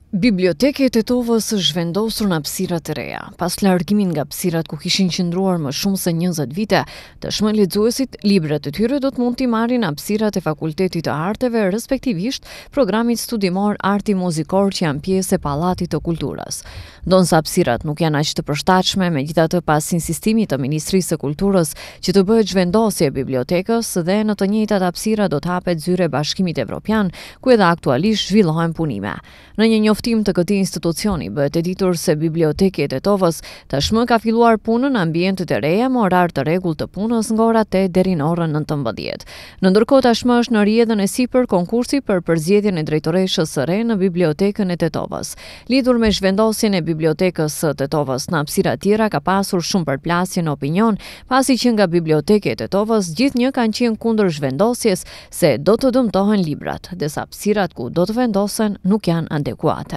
Biblioteka e Tetovës është vendosur në hapësira të reja. Pas largimin nga hapësirat ku kishin qëndruar më shumë se 20 vite, tashmë lexuesit librat e tyre do të mund t'i marrin në hapësirat e Fakultetit të Arteve, respektivisht programit studimor Arti Muzikor që janë pjesë e Pallatit të Kulturës. Ndonse hapësirat nuk janë aq të përshtatshme, megjithatë pas insistimit të Ministrisë së Kulturës që të bëhet zhvendosje e bibliotekës dhe në të njëjtat hapësira do të hapet zyre Bashkimit Evropian, ku edhe aktualisht zhvillohen punime. Në një njoftim të këtij institucioni bëhet e ditur se Biblioteka e Tetovës tashmë ka filluar punën në ambientet e reja me orar të rregullt të punës nga ora 8 deri në orën 19. Në ndërkohë tashmë është në rrjedhën e sipër konkursi për përzgjedhjen e drejtoreshës së re në Bibliotekën e Tetovës. Lidhur me zhvendosjen e Bibliotekës së Tetovës në hapësira të tjera ka pasur shumë përplasje në opinion, pasi që nga Biblioteka e Tetovës gjithnjë kanë qenë kundër zhvendosjes se do të dëmtohen librat, ndërsa hapësirat ku do të vendosen nuk janë adekuate.